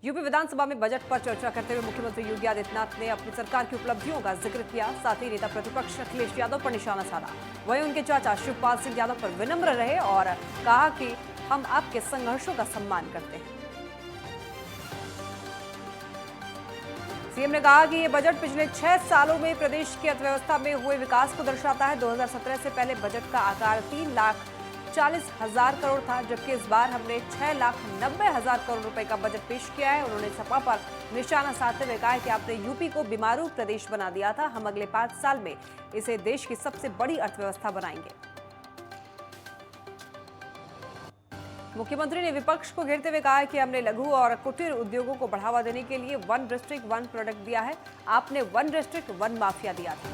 UP विधानसभा में budget पर चर्चा करते हुए मुख्यमंत्री योगी आदित्यनाथ ने अपनी सरकार की उपलब्धियों का जिक्र किया। साथ ही नेता प्रतिपक्ष अखिलेश यादव पर निशाना साधा। वहीं उनके चाचा शिवपाल सिंह यादव पर विनम्र रहे और कहा कि हम आपके संघर्षों का सम्मान करते हैं। सीएम ने कहा कि ये बजट पिछले 6 सालों में प्रदेश की अर्थव्यवस्था में हुए विकास को दर्शाता है। 2017 से पहले बजट का आकार 3,40,000 करोड़ था, जबकि इस बार हमने 6,90,000 करोड़ रुपए का बजट पेश किया है। उन्होंने सपा पर निशाना साधते हुए कहा कि आपने यूपी को बीमारू प्रदेश बना दिया था, हम अगले 5 साल में इसे देश की सबसे बड़ी अर्थव्यवस्था बनाएंगे। मुख्यमंत्री ने विपक्ष को घेरते हुए कहा कि हमने लघु और कुटीर उद्योगों को बढ़ावा देने के लिए 1 डिस्ट्रिक्ट 1 प्रोडक्ट दिया है, आपने 1 डिस्ट्रिक्ट 1 माफिया दिया था।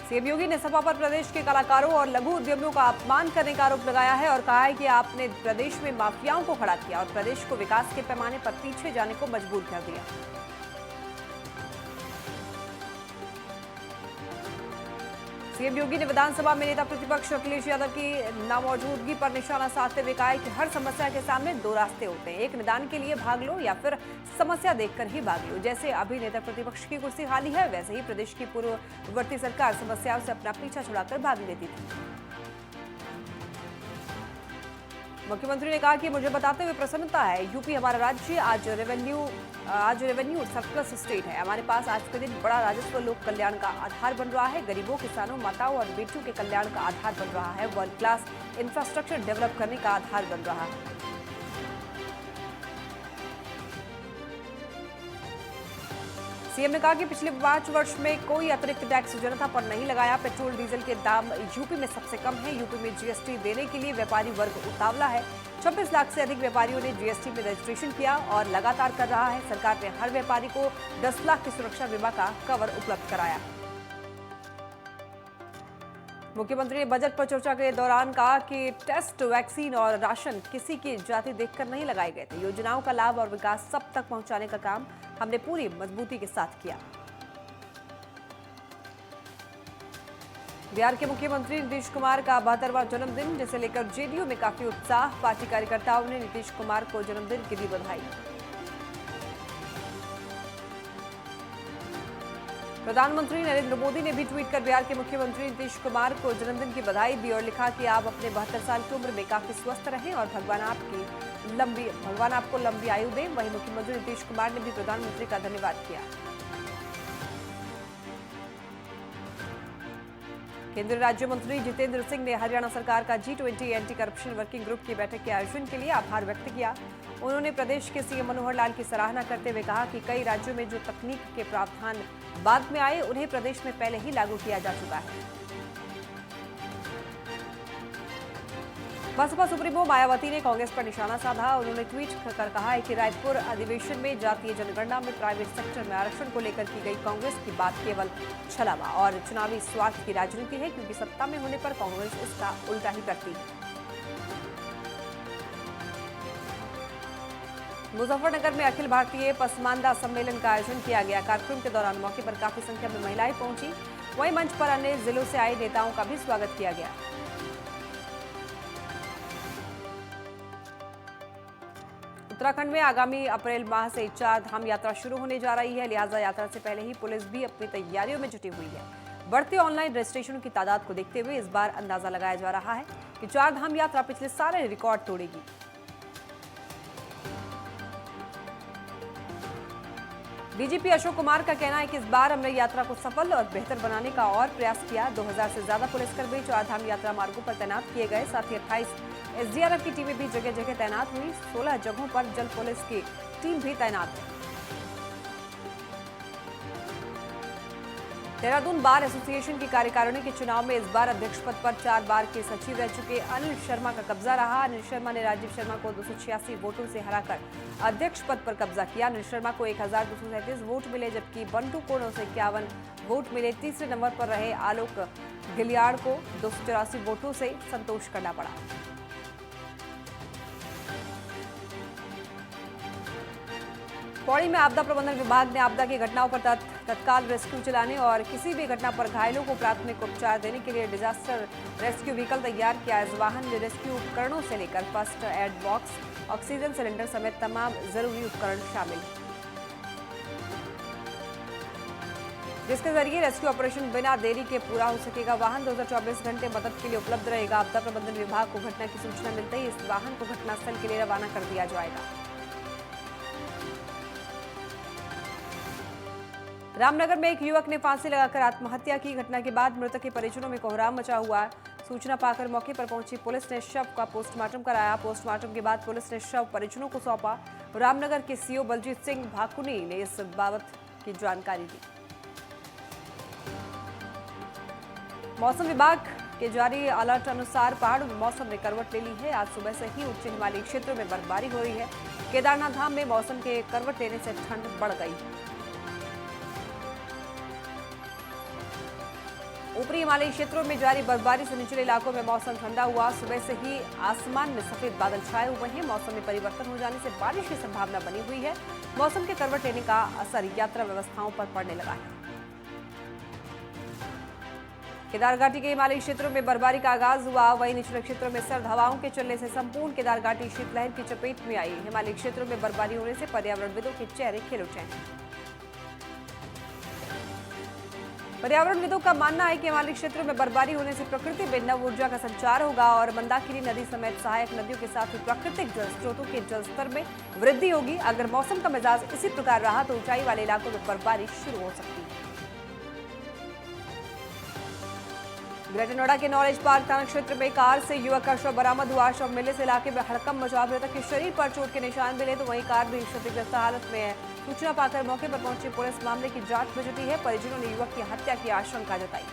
सीएम योगी ने सपा पर प्रदेश के कलाकारों और लघु उद्यमियों का अपमान करने का आरोप लगाया है और कहा है कि आपने प्रदेश में माफियाओं को खड़ा किया और प्रदेश को विकास के पैमाने पर पीछे जाने को मजबूर कर दिया। सीएम योगी ने विधानसभा में नेता प्रतिपक्ष अखिलेश यादव की नामौजूदगी पर निशाना साधते हुए कहा कि हर समस्या के सामने 2 रास्ते होते हैं, एक निदान के लिए भाग लो या फिर समस्या देखकर ही भाग लो। जैसे अभी नेता प्रतिपक्ष की कुर्सी खाली है, वैसे ही प्रदेश की पूर्ववर्ती सरकार समस्याओं से अपना पीछा छुड़ाकर भाग लेती थी। मुख्यमंत्री ने कहा कि मुझे बताते हुए प्रसन्नता है, यूपी हमारा राज्य आज रेवेन्यू सरप्लस स्टेट है। हमारे पास आज के दिन बड़ा राजस्व लोक कल्याण का आधार बन रहा है, गरीबों, किसानों, माताओं और बेटियों के कल्याण का आधार बन रहा है, वर्ल्ड क्लास इंफ्रास्ट्रक्चर डेवलप करने का आधार बन रहा है। सीएम ने कहा कि पिछले 5 वर्ष में कोई अतिरिक्त टैक्स जनता पर नहीं लगाया। पेट्रोल डीजल के दाम यूपी में सबसे कम है। यूपी में जीएसटी देने के लिए व्यापारी वर्ग उतावला है। 26 लाख से अधिक व्यापारियों ने जीएसटी में रजिस्ट्रेशन किया और लगातार कर रहा है। सरकार ने हर व्यापारी को 10 लाख की सुरक्षा बीमा का कवर उपलब्ध कराया। मुख्यमंत्री ने बजट पर चर्चा के दौरान कहा कि टेस्ट, वैक्सीन और राशन किसी की जाति देखकर नहीं लगाए गए थे। योजनाओं का लाभ और विकास सब तक पहुंचाने का काम हमने पूरी मजबूती के साथ किया। बिहार के मुख्यमंत्री नीतीश कुमार का 72वां जन्मदिन, जिसे लेकर जेडीयू में काफी उत्साह। पार्टी कार्यकर्ताओं ने नीतीश कुमार को जन्मदिन की दी बधाई। प्रधानमंत्री नरेंद्र मोदी ने भी ट्वीट कर बिहार के मुख्यमंत्री नीतीश कुमार को जन्मदिन की बधाई दी और लिखा कि आप अपने 72 साल की उम्र में काफी स्वस्थ रहें और भगवान आपको लंबी आयु दें। वहीं मुख्यमंत्री नीतीश कुमार ने भी प्रधानमंत्री का धन्यवाद किया। केंद्रीय राज्य मंत्री जितेंद्र सिंह ने हरियाणा सरकार का G20 anti corruption working group की बैठक के आयोजन के लिए आभार व्यक्त किया। उन्होंने प्रदेश के सीएम मनोहर लाल की सराहना करते हुए कहा कि कई राज्यों में जो तकनीक के प्रावधान बाद में आए, उन्हें प्रदेश में पहले ही लागू किया जा चुका है। बसपा सुप्रीमो मायावती ने कांग्रेस पर निशाना साधा। उन्होंने ट्वीट कर कहा है कि रायपुर अधिवेशन में जातीय जनगणना में प्राइवेट सेक्टर में आरक्षण को लेकर की गई कांग्रेस की बात केवल छलावा और चुनावी स्वार्थ की राजनीति है, क्योंकि सत्ता में होने पर कांग्रेस इसका उल्टा ही करती है। मुजफ्फरनगर में अखिल भारतीय पसमानदा सम्मेलन का आयोजन किया गया। कार्यक्रम के दौरान मौके पर काफी संख्या में महिलाएं पहुंची। वहीं मंच पर अन्य जिलों से आए नेताओं का भी स्वागत किया गया। उत्तराखंड में आगामी अप्रैल माह से 4 धाम यात्रा शुरू होने जा रही है, लिहाजा यात्रा से पहले ही पुलिस भी अपनी तैयारियों में जुटी हुई है। बढ़ते ऑनलाइन रजिस्ट्रेशन की तादाद को देखते हुए इस बार अंदाजा लगाया जा रहा है कि 4 धाम यात्रा पिछले सारे रिकॉर्ड तोड़ेगी। डीजीपी अशोक कुमार का कहना है कि इस बार हमने यात्रा को सफल और बेहतर बनाने का और प्रयास किया। 2000 से ज्यादा पुलिसकर्मी 4 धाम यात्रा मार्गों पर तैनात किए गए। साथ ही 28 एसडीआरएफ की टीमें भी जगह जगह तैनात हुई। 16 जगहों पर जल पुलिस की टीम भी तैनात है। देहरादून बार एसोसिएशन की कार्यकारिणी के चुनाव में इस बार अध्यक्ष पद पर 4 बार के सचिव रह चुके अनिल शर्मा का कब्जा रहा। अनिल शर्मा ने राजीव शर्मा को 286 वोटों से हराकर अध्यक्ष पद पर कब्जा किया। अनिल शर्मा को 1237 वोट मिले, जबकि बंटू को 951 वोट मिले। तीसरे नंबर पर रहे आलोक गिलियाड़ को 284 वोटों से संतोष करना पड़ा। पौड़ी में आपदा प्रबंधन विभाग ने आपदा की घटनाओं पर तत्काल रेस्क्यू चलाने और किसी भी घटना पर घायलों को प्राथमिक उपचार देने के लिए डिजास्टर रेस्क्यू व्हीकल तैयार किया। इस वाहन में रेस्क्यू उपकरणों से लेकर first aid box, oxygen cylinder समेत तमाम जरूरी उपकरण शामिल हैं, जिसके जरिए रेस्क्यू ऑपरेशन बिना देरी के पूरा हो सकेगा। वाहन 2024 घंटे मदद के लिए उपलब्ध रहेगा। आपदा प्रबंधन विभाग को घटना की सूचना मिलते ही इस वाहन को घटनास्थल के लिए रवाना कर दिया जाएगा। रामनगर में एक युवक ने फांसी लगाकर आत्महत्या की। घटना के बाद मृतक के परिजनों में कोहराम मचा हुआ है। सूचना पाकर मौके पर पहुंची पुलिस ने शव का पोस्टमार्टम कराया। पोस्टमार्टम के बाद पुलिस ने शव परिजनों को सौंपा। रामनगर के सीओ बलजीत सिंह भाकुनी ने इस बाबत की जानकारी दी। मौसम विभाग के जारी अलर्ट अनुसार पहाड़ों में मौसम ने करवट ले ली है। आज सुबह से ही उच्च हिमालयी क्षेत्रों में बर्फबारी हो रही है। केदारनाथ धाम में मौसम के करवट लेने से ठंड बढ़ गई है। ऊपरी हिमालयी क्षेत्रों में जारी बर्फबारी से निचले इलाकों में मौसम ठंडा हुआ। सुबह से ही आसमान में सफेद बादल छाए हुए हैं। मौसम में परिवर्तन हो जाने से बारिश की संभावना बनी हुई है। मौसम के करवट लेने का असर यात्रा व्यवस्थाओं पर पड़ने लगा है। केदार घाटी के हिमालयी क्षेत्रों में बर्फबारी का आगाज हुआ। वहीं निचले क्षेत्रों में सर्द हवाओं के चलने से संपूर्ण केदार घाटी शीतलहर की चपेट में आई। हिमालयी क्षेत्रों में बर्फबारी होने से पर्यावरणविदों के चेहरे खिल उठे हैं। पर्यावरणविदों का मानना है कि हिमालयी क्षेत्रों में बर्फबारी होने से प्रकृति में नव ऊर्जा का संचार होगा और मंदाकिनी नदी समेत सहायक नदियों के साथ ही प्राकृतिक जल स्रोतों के जलस्तर में वृद्धि होगी। अगर मौसम का मिजाज इसी प्रकार रहा तो ऊंचाई वाले इलाकों में बर्फबारी शुरू हो सकती है। ग्रेटर नोएडा के नॉलेज पार्क थाना क्षेत्र में कार से युवक का शव बरामद हुआ। शव मिलने से इलाके में हड़कंप मचा। मृतक के शरीर पर चोट के निशान मिले तो वहीं कार भी क्षतिग्रस्त हालत में है। सूचना पाकर मौके पर पहुंची पुलिस मामले की जांच में जुटी है। परिजनों ने युवक की हत्या की आशंका जताई।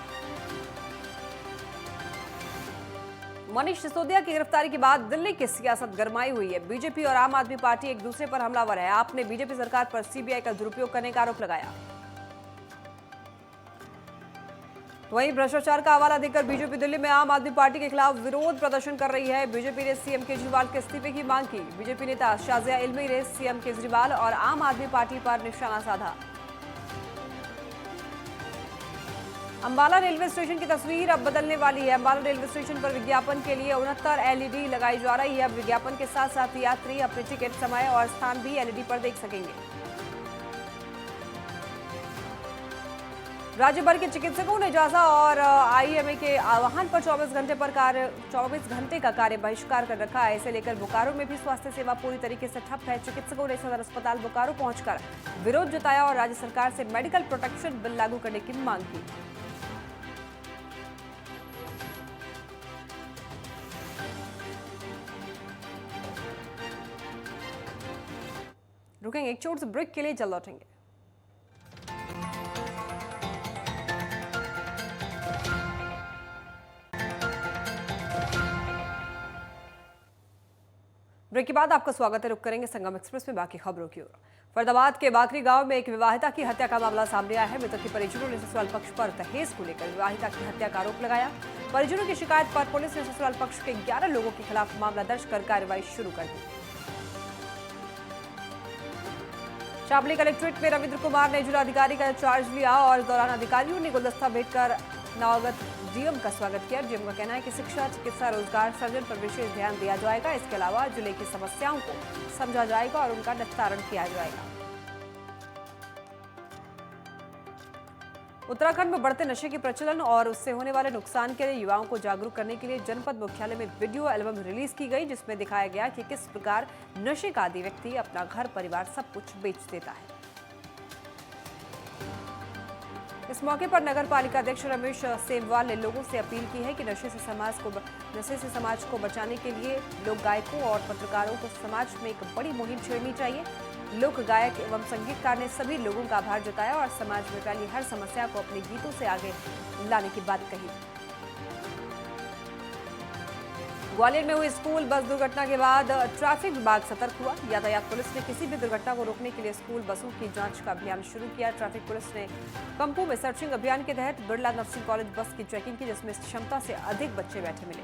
मनीष सिसोदिया की गिरफ्तारी के बाद दिल्ली की सियासत गरमाई हुई है। बीजेपी और आम आदमी पार्टी एक दूसरे पर हमलावर है। आपने बीजेपी सरकार पर सीबीआई का दुरुपयोग करने का आरोप लगाया। वहीं भ्रष्टाचार का हवाला देकर बीजेपी दिल्ली में आम आदमी पार्टी के खिलाफ विरोध प्रदर्शन कर रही है। बीजेपी ने सीएम केजरीवाल के इस्तीफे की मांग की। बीजेपी नेता शाजिया इल्मी ने सीएम केजरीवाल और आम आदमी पार्टी पर निशाना साधा। अंबाला रेलवे स्टेशन की तस्वीर अब बदलने वाली है। अंबाला रेलवे स्टेशन पर विज्ञापन के लिए 69 एलईडी लगाई जा रही है। अब विज्ञापन के साथ साथ यात्री अपने टिकट, समय और स्थान भी एलईडी पर देख सकेंगे। राज्य भर के चिकित्सकों ने जाजा और आईएमए के आह्वान पर 24 घंटे का कार्य बहिष्कार कर रखा है। इसे लेकर बोकारो में भी स्वास्थ्य सेवा पूरी तरीके से ठप है। चिकित्सकों ने सदर अस्पताल बोकारो पहुंचकर विरोध जताया और राज्य सरकार से मेडिकल प्रोटेक्शन बिल लागू करने की मांग की। रुकेंगे एक छोटे से ब्रेक के लिए, जल्द लौटेंगे। ब्रेक के बाद आपका स्वागत है। रुक करेंगे संगम एक्सप्रेस में बाकी खबरों की ओर। फरीदाबाद के बाकरी गांव में एक विवाहिता की हत्या का मामला सामने आया है। मृतक के परिजनों ने ससुराल पक्ष पर दहेज को लेकर विवाहिता की हत्या का आरोप लगाया। परिजनों की शिकायत पर पुलिस ने ससुराल पक्ष के 11 लोगों के खिलाफ मामला दर्ज कर कार्रवाई शुरू कर दी। शामली कलेक्ट्रेट में रविंद्र कुमार ने जिलाधिकारी का चार्ज लिया और इस दौरान अधिकारियों ने गुलदस्ता भेंटकर नवागत डीएम का स्वागत किया। डीएम का कहना है कि शिक्षा, चिकित्सा, रोजगार सृजन पर विशेष ध्यान दिया जाएगा। इसके अलावा जिले की समस्याओं को समझा जाएगा और उनका निस्तारण किया जाएगा। उत्तराखंड में बढ़ते नशे के प्रचलन और उससे होने वाले नुकसान के लिए युवाओं को जागरूक करने के लिए जनपद मुख्यालय में वीडियो एल्बम रिलीज की गई, जिसमें दिखाया गया कि किस प्रकार नशे का आदी व्यक्ति अपना घर, परिवार सब कुछ बेच देता है। इस मौके पर नगर पालिका अध्यक्ष रमेश सेमवाल ने लोगों से अपील की है कि नशे से समाज को बचाने के लिए लोक गायकों और पत्रकारों को समाज में एक बड़ी मुहिम छेड़नी चाहिए। लोक गायक एवं संगीतकार ने सभी लोगों का आभार जताया और समाज में फैली हर समस्या को अपने गीतों से आगे लाने की बात कही। ग्वालियर में हुई स्कूल बस दुर्घटना के बाद ट्रैफिक विभाग सतर्क हुआ। यातायात पुलिस ने किसी भी दुर्घटना को रोकने के लिए स्कूल बसों की जांच का अभियान शुरू किया। ट्रैफिक पुलिस ने कंपू में सर्चिंग अभियान के तहत बिरला नर्सिंग कॉलेज बस की चेकिंग की, जिसमें क्षमता से अधिक बच्चे बैठे मिले।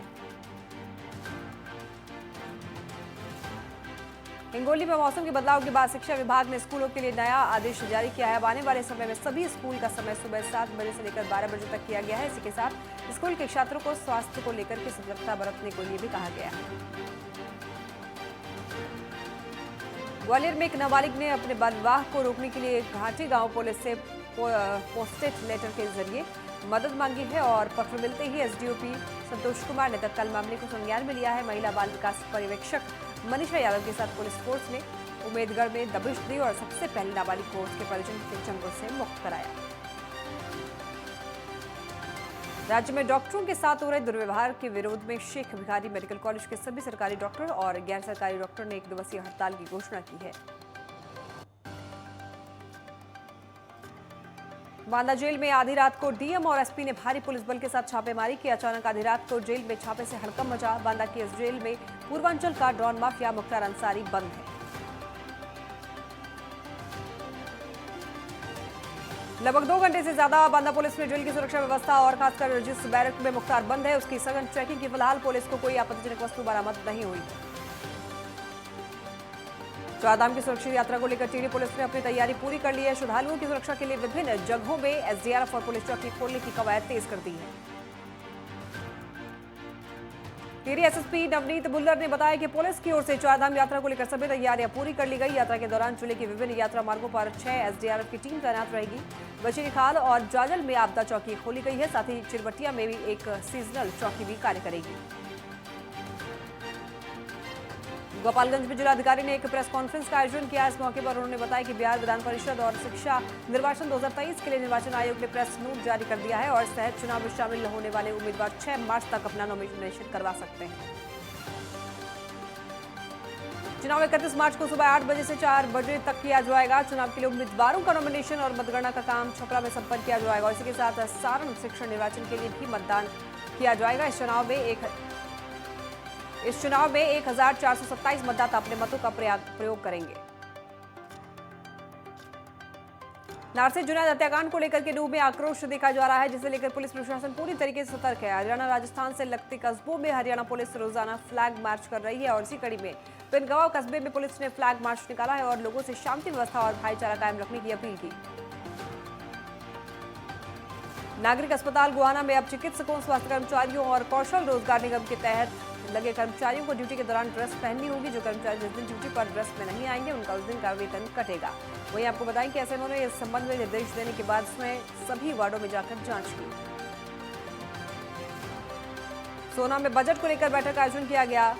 हिंगोली में मौसम के बदलाव के बाद शिक्षा विभाग ने स्कूलों के लिए नया आदेश जारी किया है। अब आने वाले समय में सभी स्कूल का समय सुबह 7 बजे से लेकर 12 बजे तक किया गया है। इसी के साथ स्कूल के छात्रों को स्वास्थ्य को लेकर के सतर्कता बरतने के लिए भी कहा गया है। ग्वालियर में एक नाबालिग ने अपने बाल विवाह को रोकने के लिए घाटी गांव पुलिस से पोस्टेड लेटर के जरिए मदद मांगी है और पत्र मिलते ही एसडीओपी संतोष कुमार ने तत्काल मामले को संज्ञान में लिया है। महिला बाल विकास पर्यवेक्षक मनीषा यादव के साथ पुलिस फोर्स ने उम्मेदगढ़ में दबिश दी और सबसे पहले नाबालिग को उसके परिजन के चंगुल से मुक्त कराया। राज्य में डॉक्टरों के साथ हो रहे दुर्व्यवहार के विरोध में शेख भिखारी मेडिकल कॉलेज के सभी सरकारी डॉक्टर और गैर सरकारी डॉक्टर ने 1 दिवसीय हड़ताल की घोषणा की है। बांदा जेल में आधी रात को डीएम और एसपी ने भारी पुलिस बल के साथ छापेमारी की। अचानक आधी रात को जेल में छापे से हड़कंप मचा। बांदा की इस जेल में पूर्वांचल का डॉन माफिया मुख्तार अंसारी बंद है। लगभग 2 घंटे से ज्यादा बांदा पुलिस में जेल की सुरक्षा व्यवस्था और खासकर जिस बैरक में मुख्तार बंद है उसकी सघन चेकिंग की फिलहाल पुलिस को कोई आपत्तिजनक वस्तु बरामद नहीं हुई। चारधाम की सुरक्षित यात्रा को लेकर टिहरी पुलिस ने अपनी तैयारी पूरी कर ली है। श्रद्धालुओं की सुरक्षा के लिए विभिन्न जगहों में एसडीआरएफ और पुलिस चौकी खोलने की कवायद तेज कर दी है। टिहरी एसएसपी नवनीत बुल्लर ने बताया कि पुलिस की ओर से चारधाम यात्रा को लेकर सभी तैयारियां पूरी कर ली गई। यात्रा के दौरान जिले के विभिन्न यात्रा मार्गों पर 6 एसडीआरएफ की टीम तैनात रहेगी। बचेरी खाल और जाजल में आपदा चौकी खोली गई है। साथ ही चिरबटिया में भी एक सीजनल चौकी भी कार्य करेगी। गोपालगंज में जिलाधिकारी ने एक प्रेस कॉन्फ्रेंस का आयोजन किया। इस मौके पर उन्होंने बताया कि बिहार विधान परिषद और शिक्षा निर्वाचन 2023 के लिए निर्वाचन आयोग ने प्रेस नोट जारी कर दिया है और इस तहत चुनाव में शामिल होने वाले उम्मीदवार 6 मार्च तक अपना नॉमिनेशन करवा सकते हैं। चुनाव 31 मार्च को सुबह 8 बजे से 4 बजे तक किया जाएगा। चुनाव के लिए उम्मीदवारों का नॉमिनेशन और मतगणना का काम छपरा में संपन्न किया जाएगा। इसी के साथ सारण शिक्षण निर्वाचन के लिए भी मतदान किया जाएगा। इस चुनाव में 1427 मतदाता अपने मतों का प्रयोग करेंगे। नारसी जुनैद हत्याकांड को लेकर के नूह में आक्रोश देखा जा रहा है, जिसे लेकर पुलिस प्रशासन पूरी तरीके से सतर्क है। हरियाणा राजस्थान से लगते कस्बों में हरियाणा पुलिस रोजाना फ्लैग मार्च कर रही है और इसी कड़ी में पिनगांव कस्बे में पुलिस ने फ्लैग मार्च निकाला है और लोगों से शांति व्यवस्था और भाईचारा कायम रखने की अपील की। नागरिक अस्पताल गोहाना में अब चिकित्सकों, स्वास्थ्य कर्मचारियों और कौशल रोजगार निगम के तहत लगे कर्मचारियों को ड्यूटी के दौरान ड्रेस पहननी होगी। जो कर्मचारी जिस दिन ड्यूटी पर ड्रेस में नहीं आएंगे उनका उस दिन का वेतन कटेगा। वहीं आपको बताएं कि एसएमओ ने इस संबंध में निर्देश देने के बाद उसमें सभी वार्डों में जाकर जांच की। सोना में बजट को लेकर बैठक का आयोजन किया गया।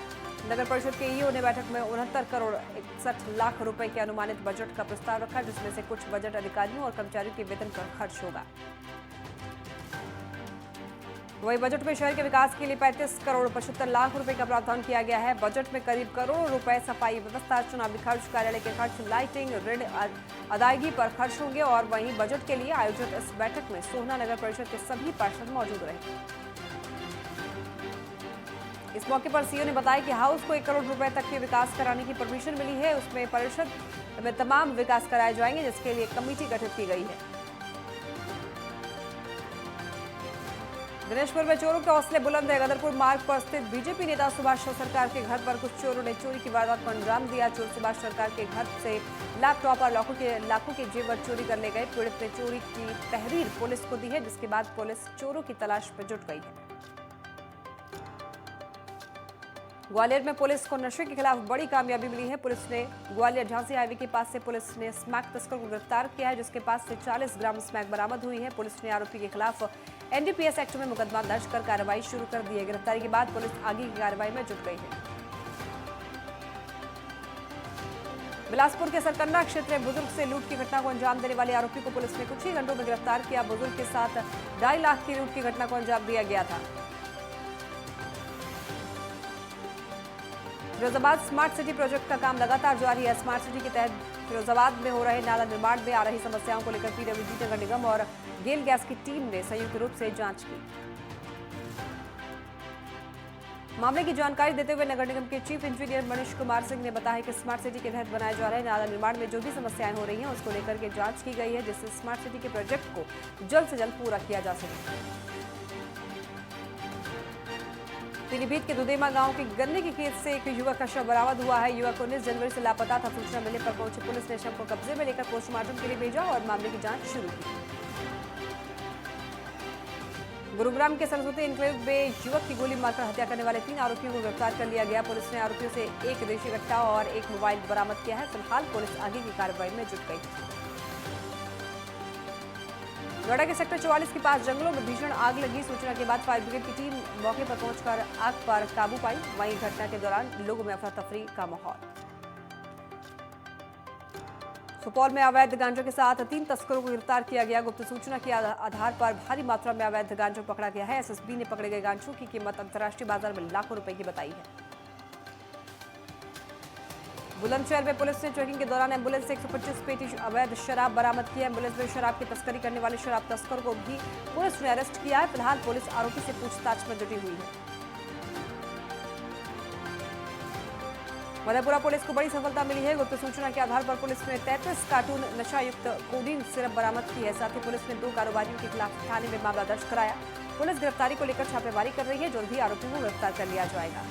नगर परिषद के ईओ ने बैठक में 69 करोड़ 61 लाख रुपए के अनुमानित बजट का प्रस्ताव रखा, जिसमें से कुछ बजट अधिकारियों और कर्मचारियों के वेतन पर खर्च होगा। वही बजट में शहर के विकास के लिए 35 करोड़ 75 लाख रुपए का प्रावधान किया गया है। बजट में करीब करोड़ों रुपए सफाई व्यवस्था, चुनावी खर्च, कार्यालय के खर्च, लाइटिंग, ऋण अदायगी पर खर्च होंगे। और वहीं बजट के लिए आयोजित इस बैठक में सोहना नगर परिषद के सभी पार्षद मौजूद रहे। इस मौके पर सीओ ने बताया कि हाउस को 1 करोड़ रुपए तक के विकास कराने की परमिशन मिली है। उसमें परिषद में तमाम विकास कराए जाएंगे, जिसके लिए कमेटी गठित की गई है। दिनेशपुर में चोरों के हौसले बुलंद है। गदरपुर मार्ग पर स्थित बीजेपी नेता सुभाष सरकार के घर पर कुछ चोरों ने चोरी की वारदात को अंजाम दिया। चोर सुभाष सरकार के घर से लैपटॉप और लाखों के जेवर चोरी कर ले गए। पीड़ित ने चोरी की तहरीर पुलिस को दी है, जिसके बाद पुलिस चोरों की तलाश में जुट गई है। ग्वालियर में पुलिस को नशे के खिलाफ बड़ी कामयाबी मिली है। पुलिस ने ग्वालियर झांसी हाईवे के पास से पुलिस ने स्मैक तस्कर को गिरफ्तार किया है, जिसके पास से 40 ग्राम स्मैक बरामद हुई है। पुलिस ने आरोपी के खिलाफ एनडीपीएस एक्ट में मुकदमा दर्ज कर कार्रवाई शुरू कर दी है। गिरफ्तारी के बाद पुलिस आगे की कार्रवाई में जुट गई है। बिलासपुर के सरकन्ना क्षेत्र में बुजुर्ग से लूट की घटना को अंजाम देने वाले आरोपी को पुलिस ने कुछ ही घंटों में गिरफ्तार किया। बुजुर्ग के साथ 2.5 लाख की लूट की घटना को अंजाम दिया गया था। फिरोजाबाद स्मार्ट सिटी प्रोजेक्ट का काम लगातार जारी है। स्मार्ट सिटी के तहत फिरोजाबाद में हो रहे नाला निर्माण में आ रही समस्याओं को लेकर पीडब्ल्यूडी नगर निगम और गेल गैस की टीम ने संयुक्त रूप से जांच की। मामले की जानकारी देते हुए नगर निगम के चीफ इंजीनियर मनीष कुमार सिंह ने बताया कि स्मार्ट सिटी के तहत बनाए जा रहे नाला निर्माण में जो भी समस्याएं हो रही हैं उसको लेकर के जांच की गई है, जिससे स्मार्ट सिटी के प्रोजेक्ट को जल्द से जल्द पूरा किया जा सके। पीलीभीत के दुदेमा गांव के गन्ने के खेत से एक युवक का शव बरामद हुआ है। युवक 19 जनवरी से लापता था। सूचना मिलने पर पहुंची पुलिस ने शव को कब्जे में लेकर पोस्टमार्टम के लिए भेजा और मामले की जांच शुरू की। गुरुग्राम के सरस्वती एन्क्लेव में युवक की गोली मारकर हत्या करने वाले 3 आरोपियों को गिरफ्तार कर लिया गया। पुलिस ने आरोपियों से एक देशी कट्टा और एक मोबाइल बरामद किया है। फिलहाल पुलिस आगे की कार्रवाई में जुट गई। नोएडा के सेक्टर 44 के पास जंगलों में भीषण आग लगी। सूचना के बाद फायर ब्रिगेड की टीम मौके पर पहुंचकर आग पर काबू पाई। वहीं घटना के दौरान लोगों में अफरा तफरी का माहौल। सुपौल में अवैध गांजों के साथ 3 तस्करों को गिरफ्तार किया गया। गुप्त सूचना के आधार पर भारी मात्रा में अवैध गांजों पकड़ा गया है। एसएसबी ने पकड़े गए गांजों की कीमत अंतर्राष्ट्रीय बाजार में लाखों रुपए की बताई है। बुलंदशहर में पुलिस ने चेकिंग के दौरान एम्बुलेंस से 125 पेटी अवैध शराब बरामद की है। एम्बुलेंस में शराब की तस्करी करने वाले शराब तस्कर को भी पुलिस ने अरेस्ट किया है। फिलहाल पुलिस आरोपी से पूछताछ में जुटी हुई है। मधेपुरा पुलिस को बड़ी सफलता मिली है। गुप्त सूचना के आधार पर पुलिस ने 33 कार्टून नशायुक्त कोडीन सिरप बरामद की है। साथ ही पुलिस ने 2 कारोबारियों के खिलाफ थाने में मामला दर्ज कराया। पुलिस गिरफ्तारी को लेकर छापेमारी कर रही है। जल्द ही आरोपियों को गिरफ्तार कर लिया जाएगा।